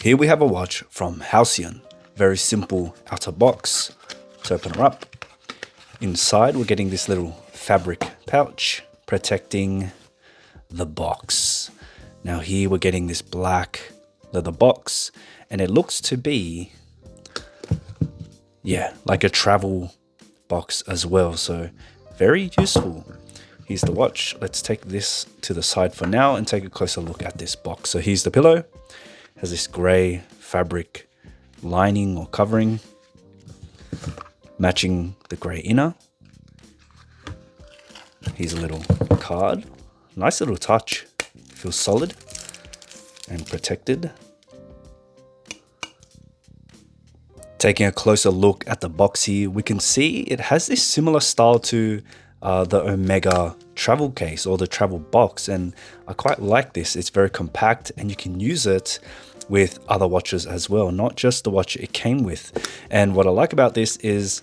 Here we have a watch from Halcyon. Very simple outer box. Let's open her up. Inside we're getting this little fabric pouch protecting the box. Now here we're getting this black leather box, and it looks to be, yeah, like a travel box as well. So very useful. Here's the watch. Let's take this to the side for now and take a closer look at this box. So here's the pillow. It has this gray fabric lining or covering matching the gray inner. Here's a little card. Nice little touch. Feels solid and protected. Taking a closer look at the box here, we can see it has this similar style to the Omega travel case or the travel box, and I quite like this. It's very compact and you can use it with other watches as well, not just the watch it came with. And what I like about this is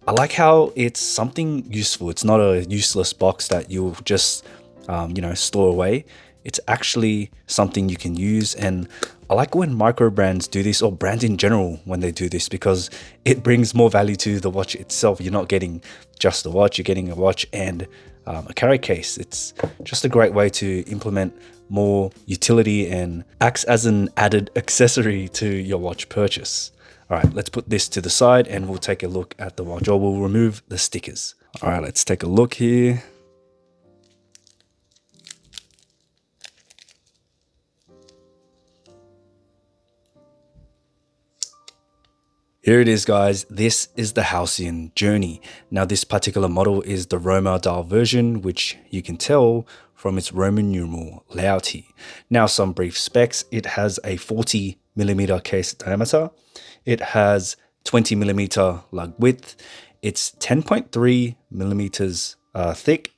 I like how it's something useful. It's not a useless box that you'll just store away. It's actually something you can use, and I like when micro brands do this, or brands in general when they do this, because it brings more value to the watch itself. You're not getting just the watch, you're getting a watch and a carry case. It's just a great way to implement more utility and acts as an added accessory to your watch purchase. All right, let's put this to the side and we'll take a look at the watch, or we'll remove the stickers. All right, let's take a look here. Here it is, guys. This is the Halcyon Journey. Now this particular model is the Roma dial version, which you can tell from its Roman numeral layout here. Now some brief specs. It has a 40mm case diameter. It has 20mm lug width. It's 10.3mm thick.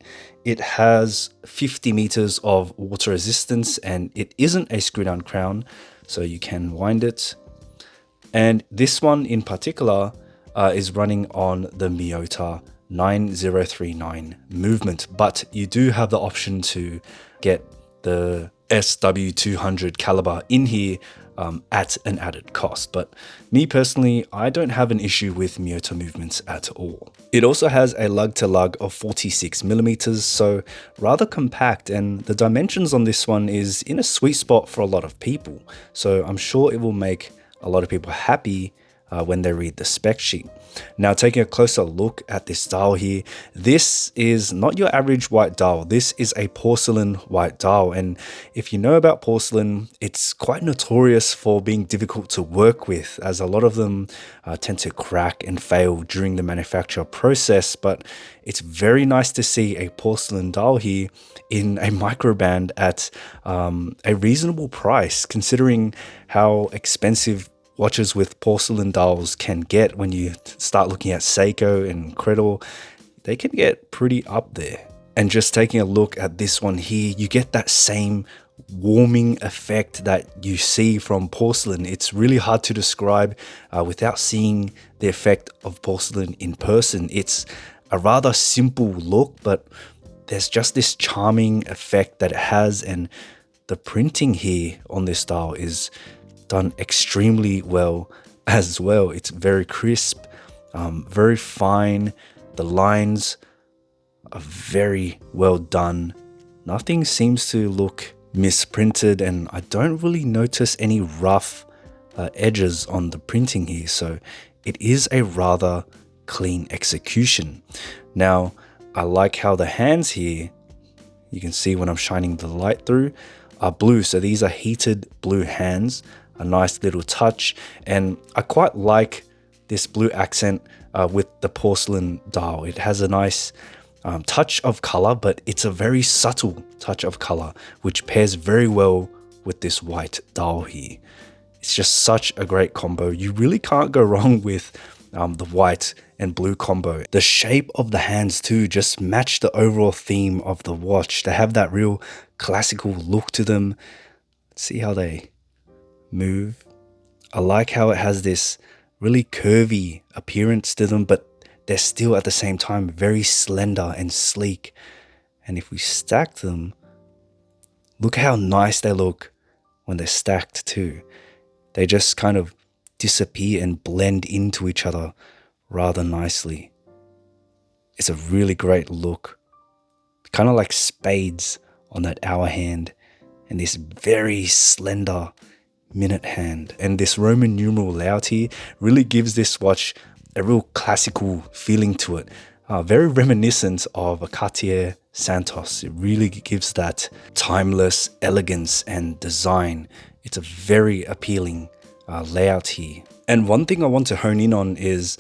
It has 50 meters of water resistance, and it isn't a screw down crown, so you can wind it. And this one in particular is running on the Miyota 9039 movement, but you do have the option to get the SW200 caliber in here at an added cost. But me personally, I don't have an issue with Miyota movements at all. It also has a lug to lug of 46mm, so rather compact, and the dimensions on this one is in a sweet spot for a lot of people. So I'm sure it will make a lot of people happy when they read the spec sheet. Now taking a closer look at this dial here, this is not your average white dial. This is a porcelain white dial, and if you know about porcelain, it's quite notorious for being difficult to work with, as a lot of them tend to crack and fail during the manufacture process. But it's very nice to see a porcelain dial here in a microband at a reasonable price, considering how expensive watches with porcelain dials can get. When you start looking at Seiko and Credor, they can get pretty up there. And just taking a look at this one here, you get that same warming effect that you see from porcelain. It's really hard to describe without seeing the effect of porcelain in person. It's a rather simple look, but there's just this charming effect that it has, and the printing here on this dial is done extremely well as well. It's very crisp, very fine. The lines are very well done. Nothing seems to look misprinted, and I don't really notice any rough edges on the printing here. So it is a rather clean execution. Now, I like how the hands here, you can see when I'm shining the light through, are blue. So these are heated blue hands. A nice little touch, and I quite like this blue accent with the porcelain dial. It has a nice touch of color, but it's a very subtle touch of color, which pairs very well with this white dial here. It's just such a great combo. You really can't go wrong with the white and blue combo. The shape of the hands too just match the overall theme of the watch. They have that real classical look to them. Let's see how they move. I like how it has this really curvy appearance to them, but they're still at the same time very slender and sleek. And if we stack them, look how nice they look when they're stacked too. they just kind of disappear and blend into each other rather nicely. It's a really great look, kind of like spades on that hour hand and this very slender minute hand. And this Roman numeral layout here really gives this watch a real classical feeling to it. Very reminiscent of a Cartier Santos. It really gives that timeless elegance and design. It's a very appealing layout here. And one thing I want to hone in on is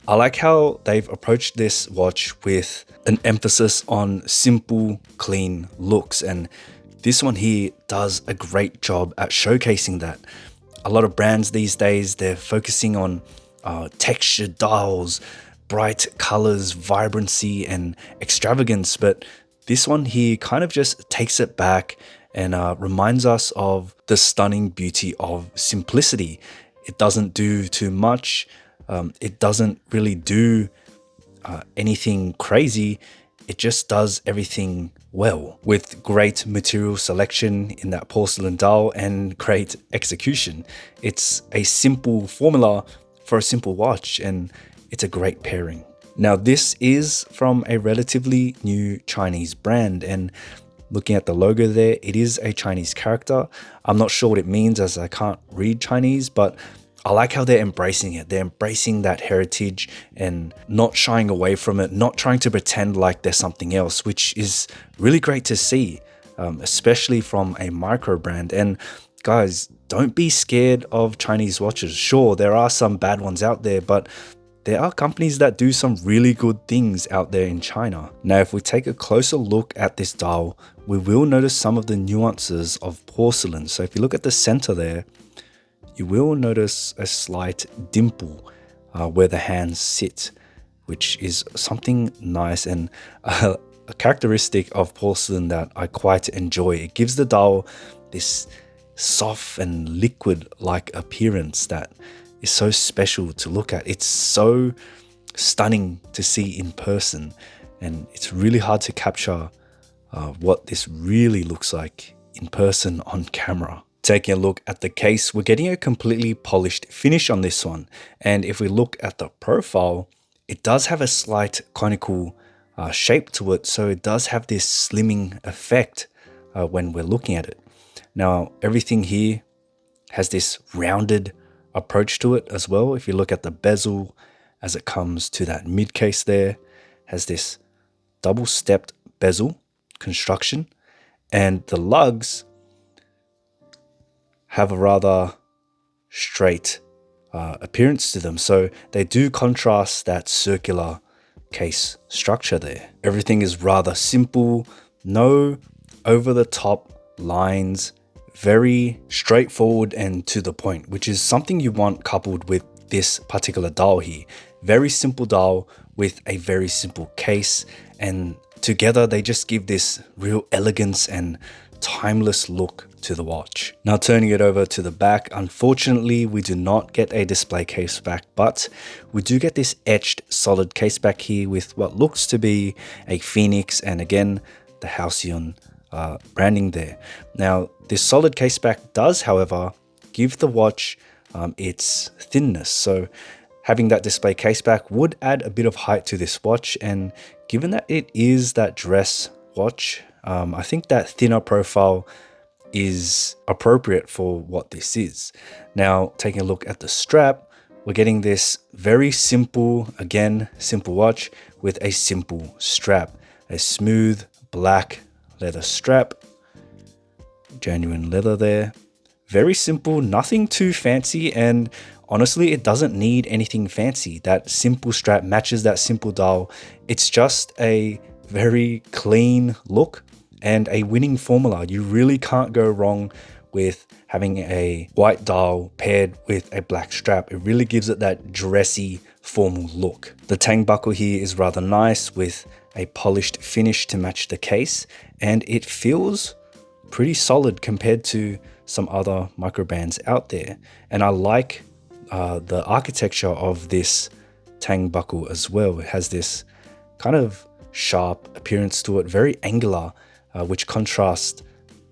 I like how they've approached this watch with an emphasis on simple, clean looks. And this one here does a great job at showcasing that. A lot of brands these days, they're focusing on textured dials, bright colors, vibrancy, and extravagance. But this one here kind of just takes it back and reminds us of the stunning beauty of simplicity. It doesn't do too much. It doesn't really do anything crazy. It just does everything well, with great material selection in that porcelain dial and great execution. It's a simple formula for a simple watch, and it's a great pairing. Now, this is from a relatively new Chinese brand, and looking at the logo there, it is a Chinese character. I'm not sure what it means as I can't read Chinese, but I like how they're embracing it. They're embracing that heritage and not shying away from it, not trying to pretend like they're something else, which is really great to see, especially from a micro brand. And guys, don't be scared of Chinese watches. Sure, there are some bad ones out there, but there are companies that do some really good things out there in China. Now, if we take a closer look at this dial, we will notice some of the nuances of porcelain. So if you look at the center there, you will notice a slight dimple where the hands sit, which is something nice and a characteristic of porcelain that I quite enjoy. It gives the dial this soft and liquid-like appearance that is so special to look at. It's so stunning to see in person, and it's really hard to capture what this really looks like in person on camera. Taking a look at the case, we're getting a completely polished finish on this one. And if we look at the profile, it does have a slight conical shape to it. So it does have this slimming effect when we're looking at it. Now, everything here has this rounded approach to it as well. If you look at the bezel as it comes to that mid case there, has this double stepped bezel construction, and the lugs have a rather straight appearance to them. So they do contrast that circular case structure there. Everything is rather simple, no over the top lines, very straightforward and to the point, which is something you want coupled with this particular dial here. Very simple dial with a very simple case, and together they just give this real elegance and timeless look to the watch. Now, turning it over to the back, unfortunately we do not get a display case back, but we do get this etched solid case back here with what looks to be a phoenix and again the Halcyon branding there. Now, this solid case back does, however, give the watch its thinness. So having that display case back would add a bit of height to this watch, and given that it is that dress watch, I think that thinner profile is appropriate for what this is. Now, taking a look at the strap, we're getting this very simple, again, simple watch with a simple strap. A smooth black leather strap, genuine leather there. Very simple, nothing too fancy, and honestly, it doesn't need anything fancy. That simple strap matches that simple dial. It's just a very clean look and a winning formula. You really can't go wrong with having a white dial paired with a black strap. It really gives it that dressy, formal look. The tang buckle here is rather nice with a polished finish to match the case, and it feels pretty solid compared to some other microbands out there. And I like the architecture of this tang buckle as well. It has this kind of sharp appearance to it, very angular, which contrasts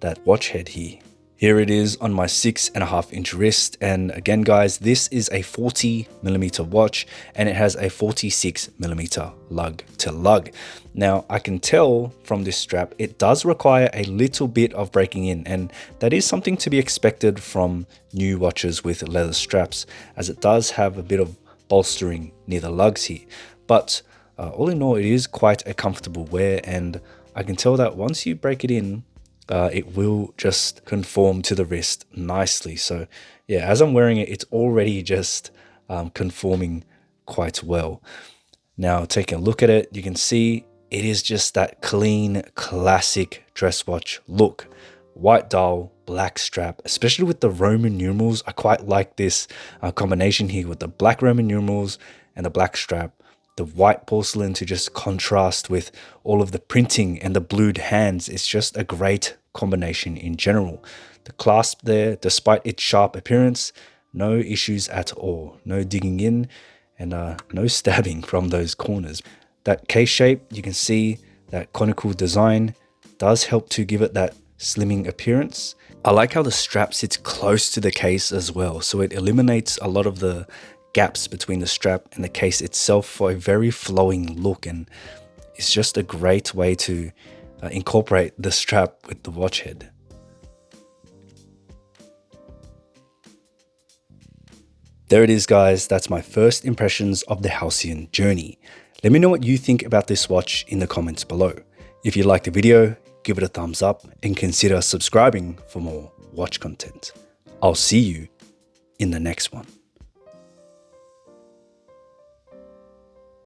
that watch head here. Here it is on my 6.5-inch wrist, and again guys, this is a 40mm watch and it has a 46mm lug to lug. Now I can tell from this strap it does require a little bit of breaking in, and that is something to be expected from new watches with leather straps, as it does have a bit of bolstering near the lugs here. But all in all, it is quite a comfortable wear, and I can tell that once you break it in, it will just conform to the wrist nicely. So yeah, as I'm wearing it, it's already just conforming quite well. Now taking a look at it, you can see it is just that clean, classic dress watch look. White dial, black strap, especially with the Roman numerals. I quite like this combination here with the black Roman numerals and the black strap. The white porcelain to just contrast with all of the printing and the blued hands. It's just a great combination in general. The clasp there, despite its sharp appearance, no issues at all. No digging in and no stabbing from those corners. That case shape, you can see that conical design does help to give it that slimming appearance. I like how the strap sits close to the case as well, so it eliminates a lot of the gaps between the strap and the case itself for a very flowing look, and it's just a great way to incorporate the strap with the watch head. There it is guys, that's my first impressions of the Halcyon journey. Let me know what you think about this watch in the comments below. If you liked the video, give it a thumbs up and consider subscribing for more watch content. I'll see you in the next one.